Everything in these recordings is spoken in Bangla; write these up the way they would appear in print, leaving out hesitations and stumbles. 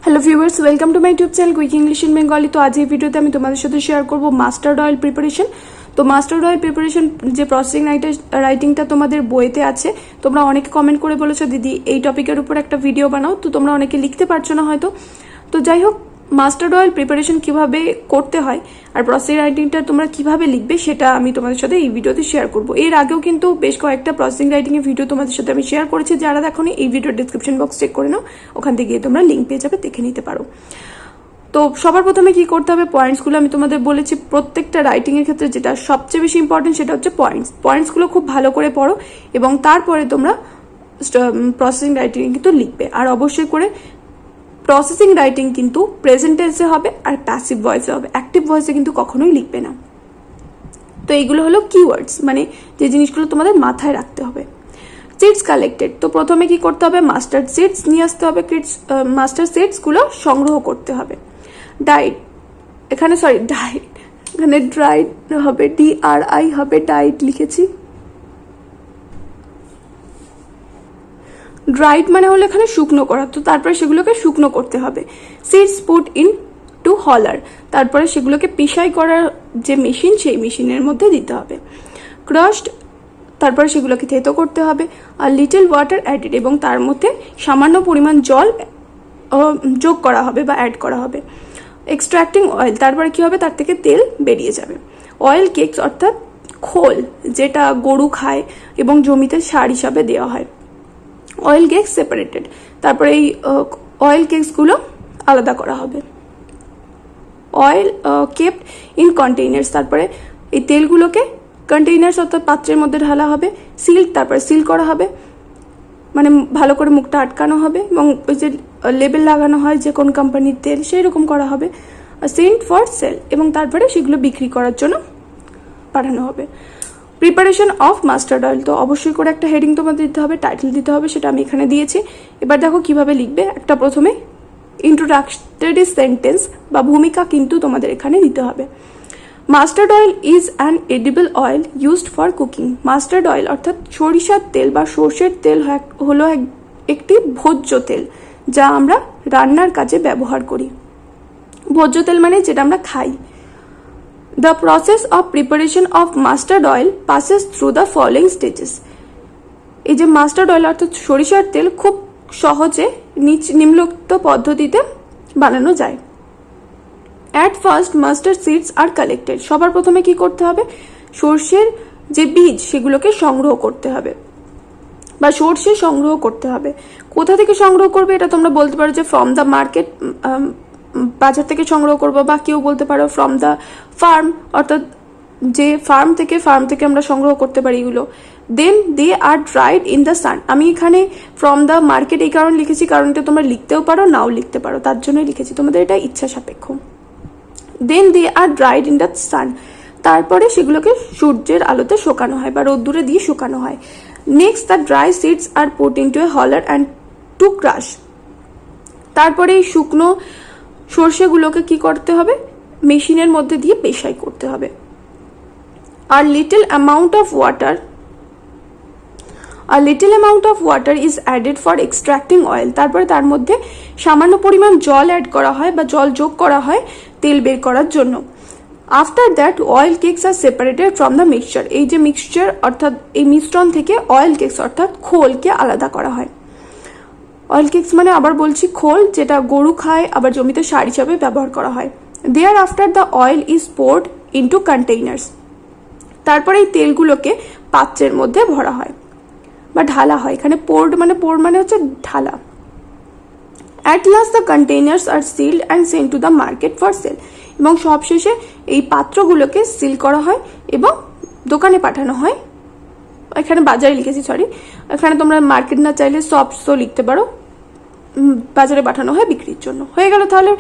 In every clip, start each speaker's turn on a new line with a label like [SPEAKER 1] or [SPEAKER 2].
[SPEAKER 1] Hello viewers, welcome to my YouTube channel quick English in Bengali. তো আজ এই ভিডিওতে আমি তোমাদের সাথে শেয়ার করব মাস্টার্ড অয়েল প্রিপারেশন। তো মাস্টার্ড অয়েল প্রিপারেশন যে প্রসেসিং রাইটিংটা তোমাদের বইতে আছে, তোমরা অনেকে কমেন্ট করে বলেছো দিদি এই টপিকের উপর একটা ভিডিও বানাও। তো তোমরা অনেকে লিখতে পারছো না হয়তো। তো যাই হোক, মাস্টার্ড অয়েল প্রিপারেশন কিভাবে করতে হয় আর প্রসেসিং রাইটিংটা তোমরা কিভাবে লিখবে সেটা আমি তোমাদের সাথে এই ভিডিওতে শেয়ার করব। এর আগেও কিন্তু বেশ কয়েকটা প্রসেসিং রাইটিং এর ভিডিও তোমাদের সাথে আমি শেয়ার করেছি। যারা দেখোনি, এই ভিডিওর ডেসক্রিপশন বক্স চেক করে নাও, ওখান থেকে গিয়ে তোমরা লিঙ্ক পেয়ে যাবে, দেখে নিতে পারো। তো সবার প্রথমে কি করতে হবে, পয়েন্টসগুলো আমি তোমাদের বলেছি। প্রত্যেকটা রাইটিং এর ক্ষেত্রে যেটা সবচেয়ে বেশি ইম্পর্টেন্ট সেটা হচ্ছে পয়েন্টসগুলো খুব ভালো করে পড়ো এবং তারপরে তোমরা প্রসেসিং রাইটিং কিন্তু লিখবে। আর অবশ্যই করে প্রসেসিং রাইটিং কিন্তু প্রেজেন্ট টেন্সে হবে আর প্যাসিভ ভয়েসে হবে, অ্যাক্টিভ ভয়েসে কিন্তু কখনোই লিখবে না। তো এইগুলো হলো কিওয়ার্ডস, মানে যে জিনিসগুলো তোমাদের মাথায় রাখতে হবে। সিডস কালেক্টেড, তো প্রথমে কি করতে হবে, মাস্টার্ড সিডস নিয়ে আসতে হবে। মাস্টার্ড সিডসগুলো সংগ্রহ করতে হবে। ডাইড, এখানে ড্রাইড হবে, DRI হবে, ডাইড লিখেছি। ড্রাইড মানে হলো এখানে শুকনো করা, তো তারপরে সেগুলোকে শুকনো করতে হবে। সিডস পুট ইন টু হলার, তারপরে সেগুলোকে পিষাই করার যে মেশিন, সেই মেশিনের মধ্যে দিতে হবে। ক্রাশড, তারপরে সেগুলোকে থেতো করতে হবে। আর লিটল ওয়াটার অ্যাডেড, এবং তার মধ্যে সামান্য পরিমাণ জল যোগ করা হবে বা অ্যাড করা হবে। এক্সট্রাক্টিং অয়েল, তারপরে কি হবে, তার থেকে তেল বেরিয়ে যাবে। অয়েল কেকস, অর্থাৎ খোল যেটা গরু খায় এবং জমিতে সার হিসাবে দেওয়া হয়। অয়েল কেকস সেপারেটেড, তারপরে এই অয়েল কেকসগুলো আলাদা করা হবে। অয়েল কেপ্ট ইন কন্টেইনার্স, তারপরে এই তেলগুলোকে কন্টেইনার্স অর্থাৎ পাত্রের মধ্যে ঢালা হবে। সিল, তারপরে সিল করা হবে, মানে ভালো করে মুখটা আটকানো হবে এবং ওই যে লেবেল লাগানো হয় যে কোন কোম্পানির তেল, সেই রকম করা হবে। সেন্ট ফর সেল, এবং তারপরে সেগুলো বিক্রি করার জন্য পাঠানো হবে। প্রিপারেশন অফ মাস্টার্ড অয়েল, তো অবশ্যই করে একটা হেডিং তোমাদের দিতে হবে, টাইটেল দিতে হবে, সেটা আমি এখানে দিয়েছি। এবার দেখো কিভাবে লিখবে। একটা প্রথমে ইন্ট্রোডাক্টরি সেন্টেন্স বা ভূমিকা কিন্তু তোমাদের এখানে দিতে হবে। Mustard oil is an edible oil used for cooking. Mustard oil অর্থাৎ সরিষার তেল বা সর্ষের তেল হলো একটি ভোজ্য তেল, যা আমরা রান্নার কাজে ব্যবহার করি। ভোজ্য তেল মানে যেটা আমরা খাই। The process of preparation of mustard oil passes through the following stages. এই যে মাস্টার্ড অয়েল অর্থাৎ সরিষার তেল খুব সহজে নিম্নোক্ত পদ্ধতিতে বানানো যায়। At first mustard seeds are collected. সবার প্রথমে কি করতে হবে, সর্ষের যে বীজ সেগুলোকে সংগ্রহ করতে হবে বা সর্ষে সংগ্রহ করতে হবে। কোথা থেকে সংগ্রহ করবে এটা তোমরা বলতে পারো যে ফ্রম দ্য মার্কেট, বাজার থেকে সংগ্রহ করবো, বা কেউ বলতে পারো ফ্রম দ্য ফার্ম, অর্থাৎ যে ফার্ম থেকে আমরা সংগ্রহ করতে পারি এগুলো। দেন দে আর ড্রাইড ইন দ্য সান, আমি এখানে ফ্রম দ্য মার্কেট এই কারণে লিখেছি কারণ এটা তোমরা লিখতেও পারো নাও লিখতে পারো, তার জন্যই লিখেছি, তোমাদের এটা ইচ্ছা সাপেক্ষ। দেন দে আর ড্রাইড ইন দ্য সান, তারপরে সেগুলোকে সূর্যের আলোতে শুকানো হয় বা রোদ্দুরে দিয়ে শুকানো হয়। Next the dry seeds are put into a huller and to crush, তারপরে এই শুকনো সর্ষেগুলোকে কি করতে হবে, মেশিনের মধ্যে দিয়ে পেশাই করতে হবে। আর little amount of water is added for extracting oil, তারপরে তার মধ্যে সামান্য পরিমাণ জল অ্যাড করা হয় বা জল যোগ করা হয় তেল বের করার জন্য। After that oil cakes are separated from the mixture, এই যে মিক্সচার অর্থাৎ এই মিশ্রণ থেকে অয়েল কেকস অর্থাৎ খোলকে আলাদা করা হয়। অয়েল কেকস মানে আবার বলছি খোল যেটা গরু খায় আবার জমিতে সার হিসাবে ব্যবহার করা হয়। There after the oil is poured into containers, তারপরে এই তেলগুলোকে পাত্রের মধ্যে ভরা হয় বা ঢালা হয়। এখানে পোর্ড মানে হচ্ছে ঢালা। At last the containers are sealed and sent to the market for sale, এবং সবশেষে এই পাত্রগুলোকে সিল করা হয় এবং দোকানে পাঠানো হয়। এখানে বাজারে লিখেছি, এখানে তোমরা মার্কেট না চাইলে শপসও লিখতে পারো, বাজারে পাঠানো হয় বিক্রির জন্য। হয়ে গেল তাহলে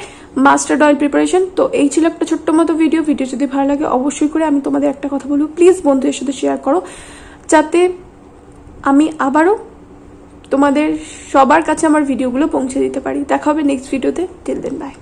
[SPEAKER 1] মাস্টার্ড অয়েল প্রিপারেশন। তো এই ছিল একটা ছোট্ট মতো ভিডিও যদি ভালো লাগে অবশ্যই করে আমি তোমাদের একটা কথা বলবো, প্লিজ বন্ধুদের সাথে শেয়ার করো যাতে আমি আবারও তোমাদের সবার কাছে আমার ভিডিওগুলো পৌঁছে দিতে পারি। দেখা হবে নেক্সট ভিডিওতে, টিল দেন বাই।